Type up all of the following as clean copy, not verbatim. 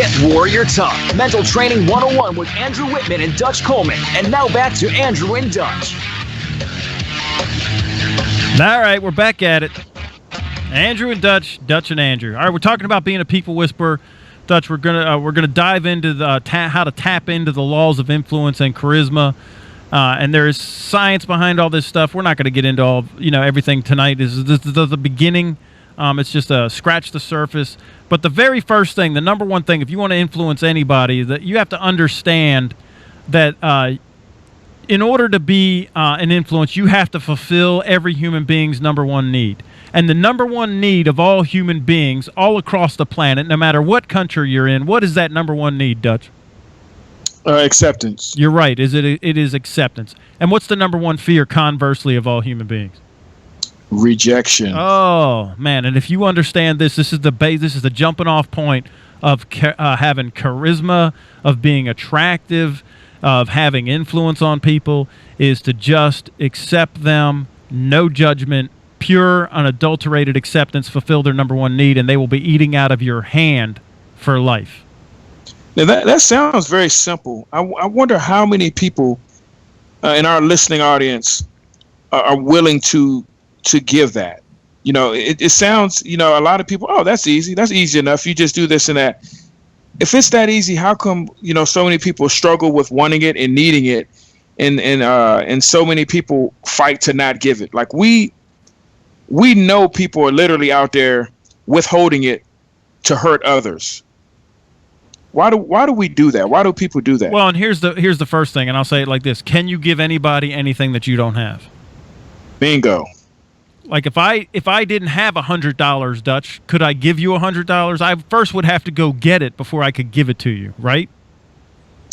Get Warrior Tough, Mental Training 101 with Andrew Wittman and Dutch Coleman. And now back to Andrew and Dutch. All right, we're back at it. Andrew and Dutch, Dutch and Andrew. All right, we're talking about being a people whisperer. Dutch, we're gonna dive into the how to tap into the laws of influence and charisma. And there is science behind all this stuff. We're not going to get into all everything tonight. This is the beginning. It's just a scratch the surface. But the very first thing, the number one thing, if you want to influence anybody, that you have to understand that in order to be an influence, you have to fulfill every human being's number one need. And the number one need of all human beings all across the planet, no matter what country you're in, what is that number one need, Dutch? Acceptance. You're right. It is acceptance. And what's the number one fear, conversely, of all human beings? Rejection. Oh man! And if you understand this, this is the base. This is the jumping off point of having charisma, of being attractive, of having influence on people. Is to just accept them, no judgment, pure, unadulterated acceptance. Fulfill their number one need, and they will be eating out of your hand for life. Now that sounds very simple. I wonder how many people in our listening audience are willing to give that. It sounds, a lot of people, oh, that's easy. That's easy enough. You just do this and that. If it's that easy, how come, so many people struggle with wanting it and needing it, and so many people fight to not give it? Like we know people are literally out there withholding it to hurt others. Why do we do that? Why do people do that? Well, and here's the first thing, and I'll say it like this: can you give anybody anything that you don't have? Bingo. Like if I didn't have $100, Dutch, could I give you $100? I first would have to go get it before I could give it to you, right?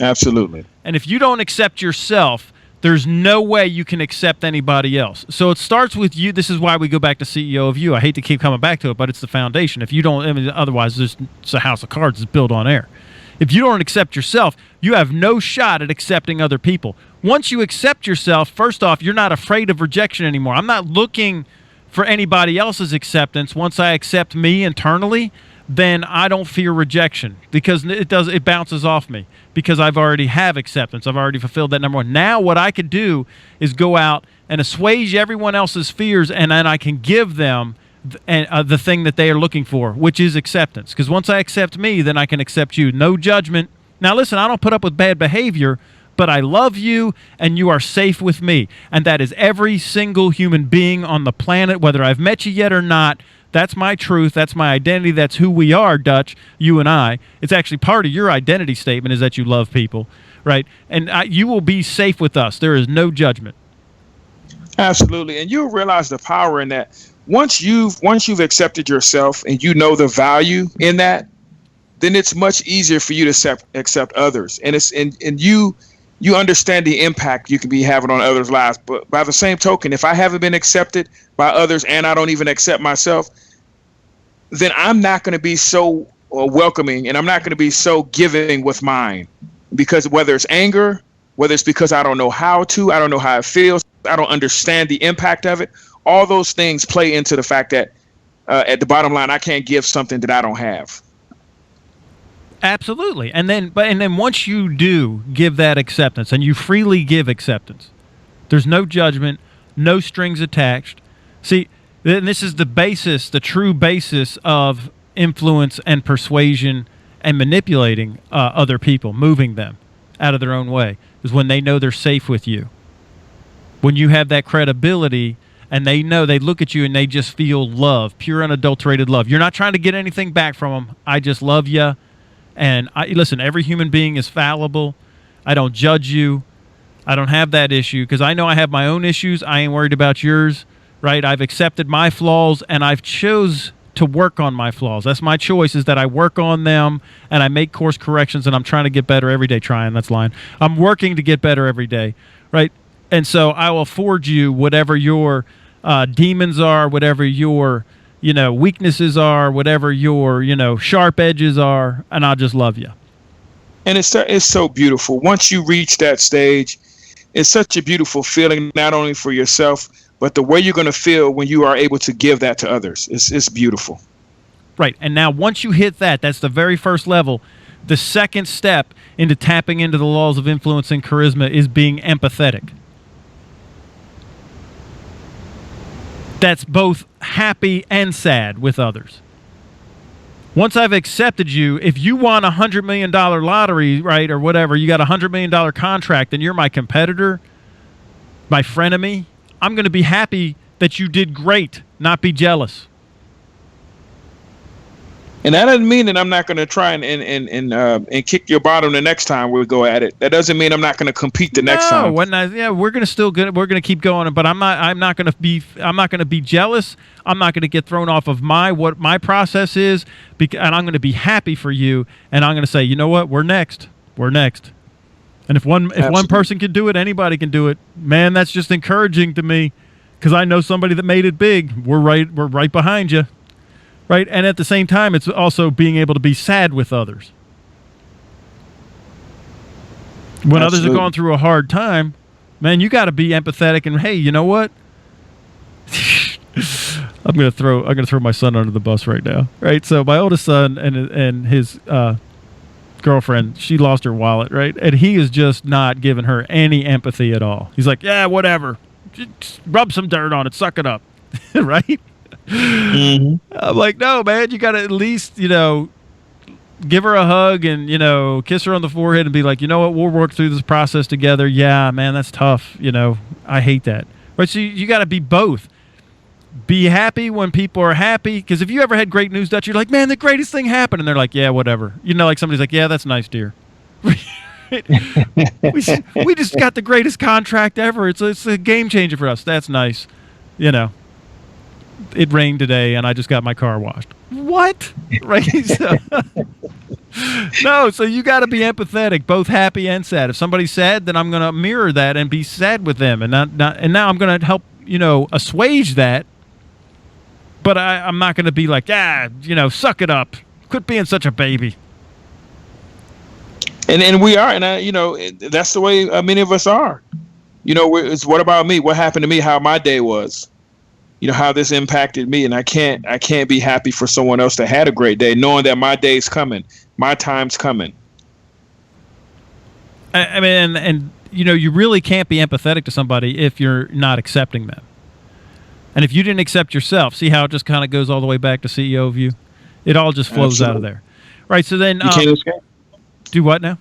Absolutely. And if you don't accept yourself, there's no way you can accept anybody else. So it starts with you. This is why we go back to CEO of you. I hate to keep coming back to it, but it's the foundation. If you don't, otherwise it's a house of cards that's built on air. If you don't accept yourself, you have no shot at accepting other people. Once you accept yourself, first off, you're not afraid of rejection anymore. I'm not looking for anybody else's acceptance. Once I accept me internally, then I don't fear rejection because it bounces off me because I've already have acceptance. I've already fulfilled that number one. Now what I could do is go out and assuage everyone else's fears, and then I can give them the thing that they are looking for, which is acceptance. Because once I accept me, then I can accept you. No judgment. Now listen, I don't put up with bad behavior, but I love you and you are safe with me. And that is every single human being on the planet, whether I've met you yet or not. That's my truth. That's my identity. That's who we are, Dutch, you and I. It's actually part of your identity statement is that you love people, right? And you will be safe with us. There is no judgment. Absolutely. And you'll realize the power in that. Once you've accepted yourself and you know the value in that, then it's much easier for you to accept others. And you understand the impact you can be having on others' lives. But by the same token, if I haven't been accepted by others and I don't even accept myself, then I'm not going to be so welcoming and I'm not going to be so giving with mine. Because whether it's anger, whether it's because I don't know how it feels, I don't understand the impact of it, all those things play into the fact that at the bottom line, I can't give something that I don't have. Absolutely. And then once you do give that acceptance and you freely give acceptance, there's no judgment, no strings attached. See, this is the basis, the true basis of influence and persuasion and manipulating other people, moving them out of their own way, is when they know they're safe with you. When you have that credibility and they know, they look at you and they just feel love, pure unadulterated love. You're not trying to get anything back from them. I just love you. And listen, every human being is fallible. I don't judge you. I don't have that issue because I know I have my own issues. I ain't worried about yours, right? I've accepted my flaws and I've chose to work on my flaws. That's my choice, is that I work on them and I make course corrections and I'm trying to get better every day. That's lying. I'm working to get better every day, right? And so I will afford you whatever your demons are, whatever your weaknesses are, whatever your sharp edges are, and I'll just love you. And it's so beautiful. Once you reach that stage, it's such a beautiful feeling, not only for yourself, but the way you're going to feel when you are able to give that to others. It's beautiful. Right. And now once you hit that, that's the very first level. The second step into tapping into the laws of influence and charisma is being empathetic. That's both happy and sad with others. Once I've accepted you, if you won $100 million lottery, right, or whatever, you got a $100 million contract and you're my competitor, my frenemy, I'm going to be happy that you did great, not be jealous. And that doesn't mean that I'm not going to try and kick your bottom the next time we go at it. That doesn't mean I'm not going to compete the next time. We're going to keep going, but I'm not going to be jealous. I'm not going to get thrown off of what my process is, and I'm going to be happy for you. And I'm going to say, you know what? We're next. And if one person can do it, anybody can do it. Man, that's just encouraging to me, because I know somebody that made it big. We're right behind you. Right, and at the same time, it's also being able to be sad with others. When others are going through a hard time, man, you got to be empathetic. And hey, you know what? I'm gonna throw my son under the bus right now. Right, so my oldest son and his girlfriend, she lost her wallet. Right, and he is just not giving her any empathy at all. He's like, yeah, whatever, just rub some dirt on it, suck it up, right? Mm-hmm. I'm like, no, man, you got to at least, give her a hug and, kiss her on the forehead and be like, you know what, we'll work through this process together. Yeah, man, that's tough. I hate that. Right. So you got to be both. Be happy when people are happy. Because if you ever had great news, Dutch, you're like, man, the greatest thing happened. And they're like, yeah, whatever. Like somebody's like, yeah, that's nice, dear. we just got the greatest contract ever. It's a game changer for us. That's nice. It rained today and I just got my car washed. What? Right? So you got to be empathetic, both happy and sad. If somebody's sad, then I'm going to mirror that and be sad with them, and and now I'm going to help, assuage that. But I'm not going to be like, suck it up. Quit being such a baby. And we are, and that's the way many of us are. It's what about me? What happened to me? How my day was? How this impacted me, and I can't be happy for someone else that had a great day, knowing that my day's coming, my time's coming. I mean, and you really can't be empathetic to somebody if you're not accepting them. And if you didn't accept yourself, see how it just kind of goes all the way back to CEO of you? It all just flows out of there. Right, so then... You can't escape. Do what now?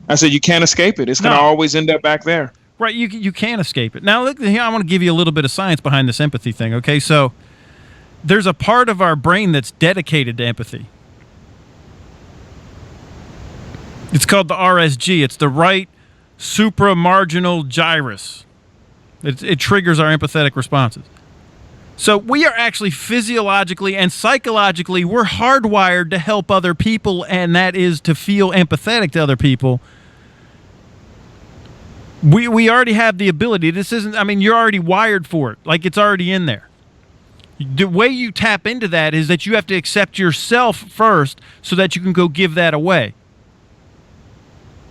I said you can't escape it. It's going to always end up back there. Right, you can't escape it. Now, look, here, I want to give you a little bit of science behind this empathy thing, okay? So there's a part of our brain that's dedicated to empathy. It's called the RSG. It's the right supramarginal gyrus. It triggers our empathetic responses. So we are actually physiologically and psychologically, we're hardwired to help other people, and that is to feel empathetic to other people. We already have the ability. You're already wired for it. Like, it's already in there. The way you tap into that is that you have to accept yourself first so that you can go give that away.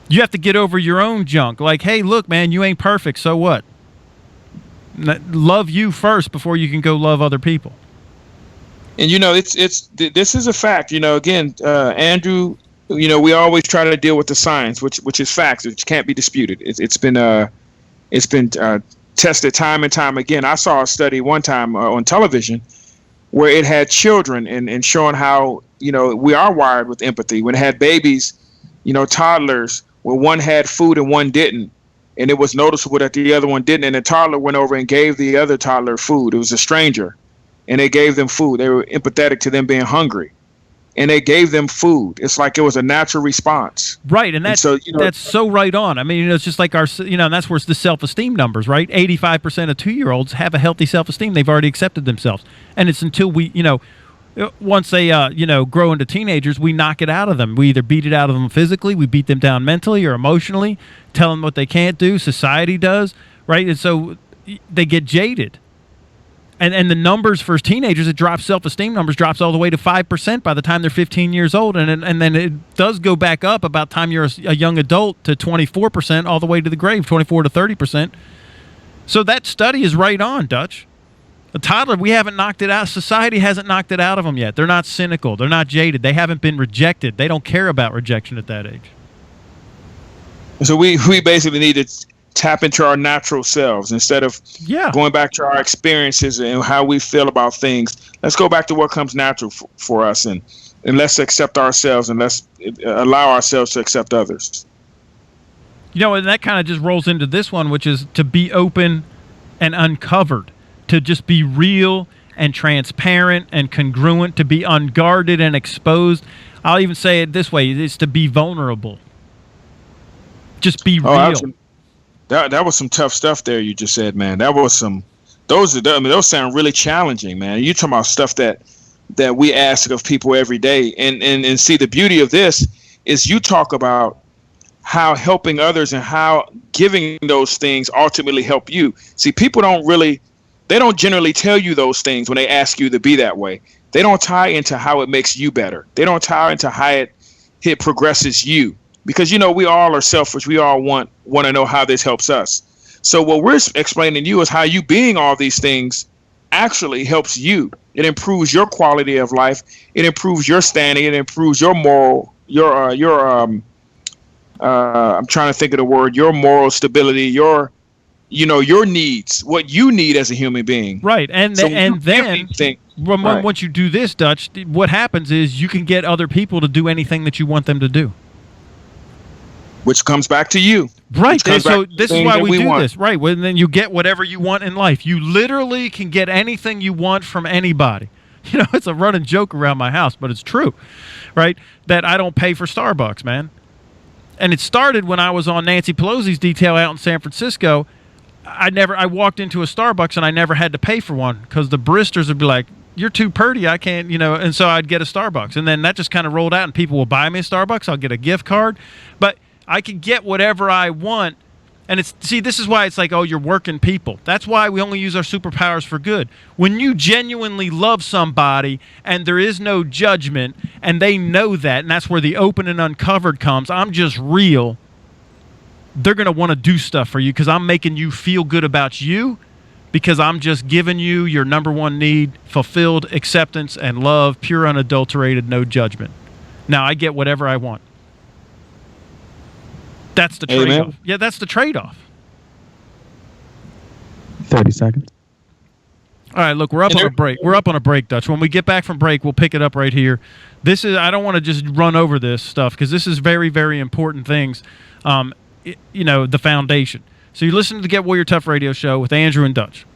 You have to get over your own junk. Like, hey, look, man, you ain't perfect, so what? Love you first before you can go love other people. And, this is a fact. Again, Andrew... we always try to deal with the science, which is facts, which can't be disputed. It's been tested time and time again. I saw a study one time on television where it had children and showing how we are wired with empathy. When it had babies, toddlers, where one had food and one didn't, and it was noticeable that the other one didn't. And the toddler went over and gave the other toddler food. It was a stranger, and they gave them food. They were empathetic to them being hungry. And they gave them food. It's like it was a natural response. Right, and that's so right on. I mean, it's just like our, and that's where it's the self-esteem numbers, right? 85% of 2-year-olds have a healthy self-esteem. They've already accepted themselves. And it's until we, once they, grow into teenagers, we knock it out of them. We either beat it out of them physically, we beat them down mentally or emotionally, tell them what they can't do. Society does, right? And so they get jaded. And the numbers for teenagers, it drops, self-esteem numbers drops all the way to 5% by the time they're 15 years old. And then it does go back up about time you're a young adult to 24% all the way to the grave, 24 to 30%. So that study is right on, Dutch. A toddler, we haven't knocked it out. Society hasn't knocked it out of them yet. They're not cynical. They're not jaded. They haven't been rejected. They don't care about rejection at that age. So we basically need to tap into our natural selves instead of going back to our experiences and how we feel about things. Let's go back to what comes natural for us, and let's accept ourselves, and let's allow ourselves to accept others. You know, and that kind of just rolls into this one, which is to be open and uncovered, to just be real and transparent and congruent, to be unguarded and exposed. I'll even say it this way, it's to be vulnerable. Just be real. That was some tough stuff there you just said, man. That was some, those sound really challenging, man. You're talking about stuff that we ask of people every day. And see, the beauty of this is you talk about how helping others and how giving those things ultimately help you. See, people they don't generally tell you those things when they ask you to be that way. They don't tie into how it makes you better. They don't tie into how it progresses you. Because, you know, we all are selfish. We all want to know how this helps us. So what we're explaining to you is how you being all these things actually helps you. It improves your quality of life. It improves your standing. It improves your moral, I'm trying to think of the word, your moral stability, your needs, what you need as a human being. Right. And then once you do this, Dutch, what happens is you can get other people to do anything that you want them to do. Which comes back to you. Right. So this is why we do this. Right. Well, then you get whatever you want in life. You literally can get anything you want from anybody. You know, it's a running joke around my house, but it's true. Right? That I don't pay for Starbucks, man. And it started when I was on Nancy Pelosi's detail out in San Francisco. I walked into a Starbucks and I never had to pay for one because the baristas would be like, "You're too purty, I can't," and so I'd get a Starbucks. And then that just kind of rolled out and people will buy me a Starbucks. I'll get a gift card. But I can get whatever I want. And this is why it's like, oh, you're working people. That's why we only use our superpowers for good. When you genuinely love somebody and there is no judgment and they know that, and that's where the open and uncovered comes, I'm just real, they're going to want to do stuff for you because I'm making you feel good about you, because I'm just giving you your number one need, fulfilled, acceptance and love, pure, unadulterated, no judgment. Now I get whatever I want. That's the trade-off. Yeah, that's the trade-off. 30 seconds. All right, look, we're up on a break. We're up on a break, Dutch. When we get back from break, we'll pick it up right here. I don't want to just run over this stuff because this is very, very important things, the foundation. So you listen to the Get Warrior Tough radio show with Andrew and Dutch.